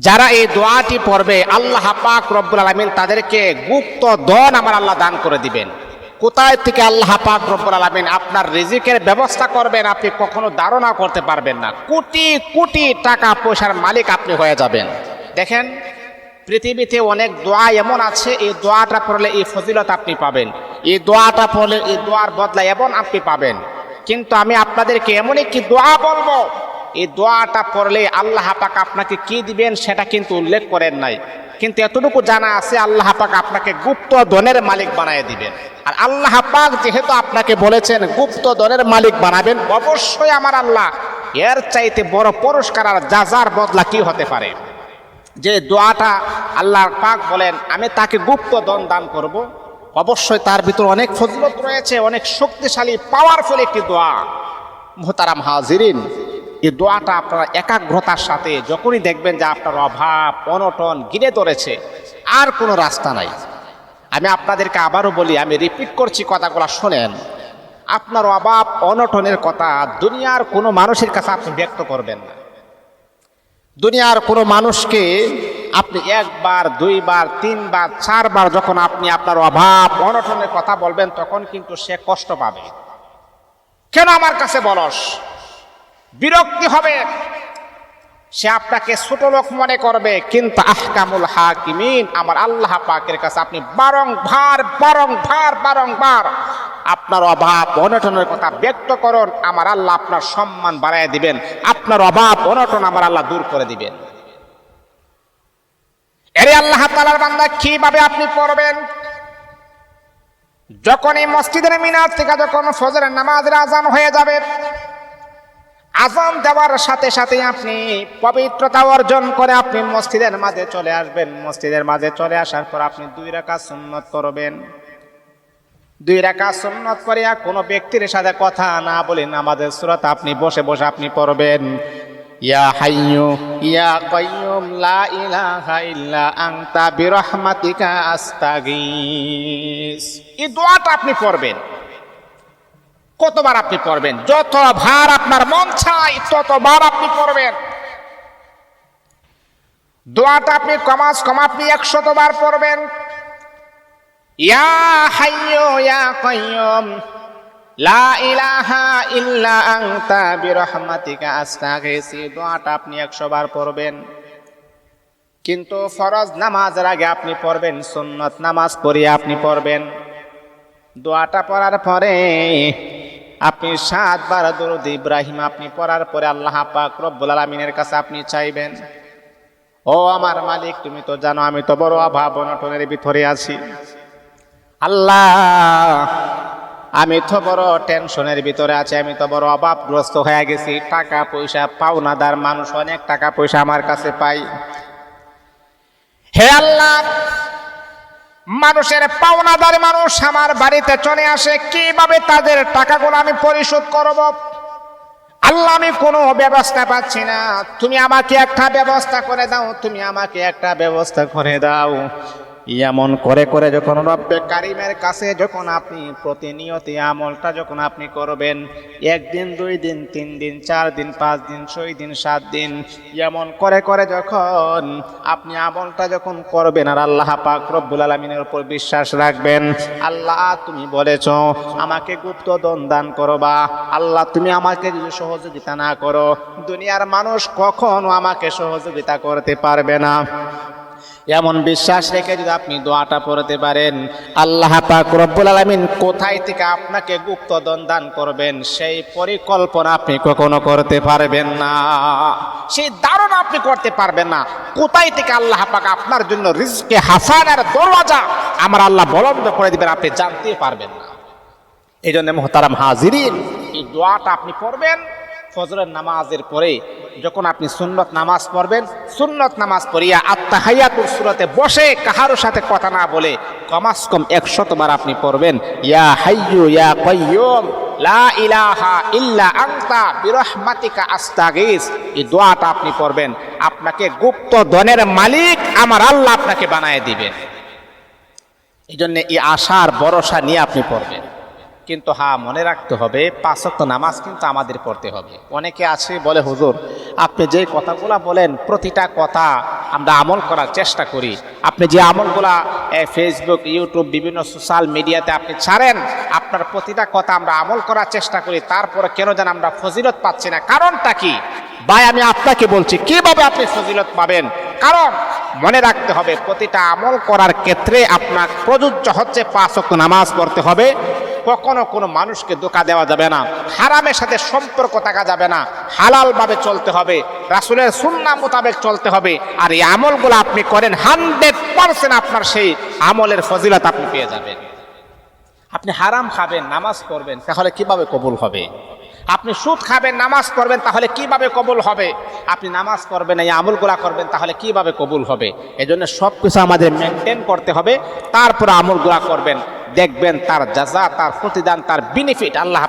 যারা এই দোয়াটি পড়বে আল্লাহ পাক রব্বুল আলামিন তাদেরকে গুপ্ত ধন আমার আল্লাহ দান করে দিবেন। কোথায় থেকে আল্লাহ পাক রব্বুল আলামিন আপনার রিজিকের ব্যবস্থা করবেন আপনি কখনো ধারণা করতে পারবেন না। কোটি কোটি টাকা পয়সার মালিক আপনি হয়ে যাবেন। দেখেন, পৃথিবীতে অনেক দোয়া এমন আছে, এই দোয়াটা পড়লে এই ফজিলত আপনি পাবেন, এই দোয়াটা পড়লে এই দোয়ার বদলা এমন আপনি পাবেন। কিন্তু আমি আপনাদেরকে এমন একটি দোয়া বলবো, এই দোয়াটা পড়লে আল্লাহ পাক আপনাকে কি দিবেন সেটা কিন্তু উল্লেখ করেন নাই, কিন্তু এতটুকু জানা আছে আল্লাহ পাক আপনাকে গুপ্ত ধনের মালিক বানায় দিবেন। আর আল্লাহ পাক যেহেতু আপনাকে বলেছেন গুপ্ত ধনের মালিক বানাবেন, অবশ্যই আমার আল্লাহ এর চাইতে বড় পুরস্কার আর যাজার বদলা কি হতে পারে। যে দোয়াটা আল্লাহ পাক বলেন আমি তাকে গুপ্ত ধন দান করব, অবশ্যই তার ভিতর অনেক ফজিলত রয়েছে, অনেক শক্তিশালী পাওয়ারফুল একটি দোয়া। মুহতারাম হাজিরিন, এই দোয়াটা আপনারা একাগ্রতার সাথে যখনই দেখবেন যে আপনার অভাব অনটন ঘিরে ধরেছে, আর কোনো রাস্তা নাই, আমি আপনাদেরকে আবারও বলি, আমি রিপিট করছি, কথাগুলো শোনেন। আপনার অভাব অনটনের কথা দুনিয়ার কোনো মানুষের কাছে আপনি ব্যক্ত করবেন না। দুনিয়ার কোনো মানুষকে আপনি একবার দুইবার তিনবার চারবার যখন আপনি আপনার অভাব অনটনের কথা বলবেন তখন কিন্তু সে কষ্ট পাবে। কেন আমার কাছে বলস, বিরক্তি হবে, সে আপনাকে ছোট লোক মনে করবে। কিন্তু আহকামুল হাকিমিন আমার আল্লাহ পাকের কাছে আপনি বারংবার বারংবার বারংবার আপনার অভাব অনটনের কথা ব্যক্ত করুন, আমার আল্লাহ আপনার সম্মান বাড়ায় দিবেন, আপনার অভাব অনটন আমার আল্লাহ দূর করে দিবেন। এরে আল্লাহ তাআলার বান্দা, কিভাবে আপনি পড়বেন? যখন এই মসজিদের মিনার থেকে যখন ফজরের নামাজের আজান হয়ে যাবে, আজান দেওয়ার সাথে সাথে আপনি পবিত্রতা অর্জন করে আপনি মসজিদের মাঝে চলে আসবেন। মসজিদের মাঝে চলে আসার পর আপনি 2 রাকাত সুন্নত করবেন। 2 রাকাত সুন্নত করিয়া কোনো ব্যক্তির সাথে কথা না বলে নামাজের সূরাত আপনি বসে বসে আপনি পড়বেন। ইয়া হাইয়্যু ইয়া কাইয়্যুম লা ইলাহা ইল্লা আনতা বিরহমাতিকা আস্তাগীস, এই দোয়াটা আপনি পড়বেন। কতবার আপনি পড়বেন? যতবার আপনার মন চায় ততবার আপনি পড়বেন। দোয়াটা আপনি কমাস কম আপনি 100 বার পড়বেন। ইয়া হাইয়্যু ইয়া কাইয়্যুম লা ইলাহা ইল্লা আনতা বিরহমাতিকা আস্তাগীস, দোয়াটা আপনি 100 বার পড়বেন। কিন্তু ফরজ নামাজের আগে আপনি পড়বেন, সুন্নত নামাজ পড়িয়ে আপনি পড়বেন। দোয়াটা পড়ার পরে আপনি 7 বার দরুদ ইব্রাহিম আপনি পড়ার পরে আল্লাহ পাক রব্বুল আলামিনের কাছে আপনি চাইবেন, ও আমার মালিক তুমি তো জানো আমি তো বড় অভাব অনটনের ভিতরে আছি, আল্লাহ আমি তো বড় টেনশনের ভিতরে আছি, আমি তো বড় অভাবগ্রস্ত হয়ে গেছি, টাকা পয়সা পাওনাদার মানুষ অনেক টাকা পয়সা আমার কাছে পাই। হে আল্লাহ, মানুষের পাওনাদার মানুষ আমার বাড়িতে চলে আসে, কিভাবে তাদের টাকাগুলো আমি পরিশোধ করব? আল্লাহ আমি কোনো ব্যবস্থা পাচ্ছি না, তুমি আমাকে একটা ব্যবস্থা করে দাও, তুমি আমাকে একটা ব্যবস্থা করে দাও। এমন করে করে যখন রব্বে কারিমের কাছে যখন আপনি প্রতিনিয়ত আমলটা যখন আপনি করবেন, 1 দিন 2 দিন 3 দিন 4 দিন 5 দিন 6 দিন 7 দিন এমন করে করে যখন আপনি আমলটা যখন করবেন আর আল্লাহ পাক রব্বুল আলামিনের উপর বিশ্বাস রাখবেন, আল্লাহ তুমি বলেছো আমাকে গুপ্ত ধন দান করবা, আল্লাহ তুমি আমাকে যদি সহযোগিতা না করো দুনিয়ার মানুষ কখনো আমাকে সহযোগিতা করতে পারবে না। এমন বিশ্বাস রেখে যদি আপনি দোয়াটা পড়তে পারেন, আল্লাহ পাক রব্বুল আলামিন কোথায় থেকে আপনাকে গুপ্ত ধন দান করবেন সেই পরিকল্পনা আপনি কখনো করতে পারবেন না, সেই ধারণা আপনি করতে পারবেন না। কোথায় থেকে আল্লাহ পাক আপনার জন্য রিজকে হাসানের দরওয়াজা আমার আল্লাহ বলন্দ করে দিবেন আপনি জানতে পারবেন না। এই জন্য মুহতারাম হাজিরিন, এই দোয়াটা আপনি পড়বেন ফজরের নামাজের পরে। যখন আপনি সুন্নত নামাজ পড়বেন, সুন্নত নামাজ পড়িয়া আত্তাহিয়াতুর সূরাতে বসে কাহারো সাথে কথা না বলে কমাস কম 100 বার আপনি পড়বেন। ইয়া হাইয়্যু ইয়া কাইয়্যুম লা ইলাহা ইল্লা আনতা বিরহমাতিকা আস্তাগীস, এই দোয়াটা আপনি পড়বেন, আপনাকে গুপ্ত ধনের মালিক আমার আল্লাহ আপনাকে বানায় দিবেন। এই জন্য এই আশার ভরসা নিয়ে আপনি পড়বেন। কিন্তু হ্যাঁ, মনে রাখতে হবে 5 ওয়াক্ত নামাজ কিন্তু আমাদের পড়তে হবে। অনেকে আছে বলে হুজুর আপনি যে কথাগুলো বলেন প্রতিটা কথা আমরা আমল করার চেষ্টা করি। আপনি যে আমলগুলা ফেসবুক, ইউটিউব, বিভিন্ন সোশ্যাল মিডিয়াতে আপনি ছাড়েন, আপনার প্রতিটা কথা আমরা আমল করার চেষ্টা করি, তারপরে কেন যেন আমরা ফজিলত পাচ্ছি না। কারণটা কি ভাই? আমি আপনাকে বলছি কিভাবে আপনি ফজিলত পাবেন। কারণ মনে রাখতে হবে, প্রতিটা আমল করার ক্ষেত্রে আপনার প্রযোজ্য হচ্ছে 5 ওয়াক্ত নামাজ পড়তে হবে। কখনো কোনো মানুষকে ধোঁকা দেওয়া যাবে না, হারামের সাথে সম্পর্ক থাকা যাবে না, হালালভাবে চলতে হবে, রাসূলের সুন্নাহ মোতাবেক চলতে হবে। আর এই আমলগুলো আপনি করেন 100% আপনার সেই আমলের ফজিলত আপনি পেয়ে যাবেন। আপনি হারাম খাবেন, নামাজ পড়বেন, তাহলে কিভাবে কবুল হবে? আপনি সুদ খাবেন, নামাজ পড়বেন, তাহলে কিভাবে কবুল হবে? আপনি নামাজ পড়বেন, এই আমলগুলা করবেন, তাহলে কিভাবে কবুল হবে? এজন্য সব কিছু আমাদের মেনটেন করতে হবে, তারপর আমলগুলা করবেন, দেখবেন তার জাযা, তার প্রতিদান, তার বেনিফিট আল্লাহ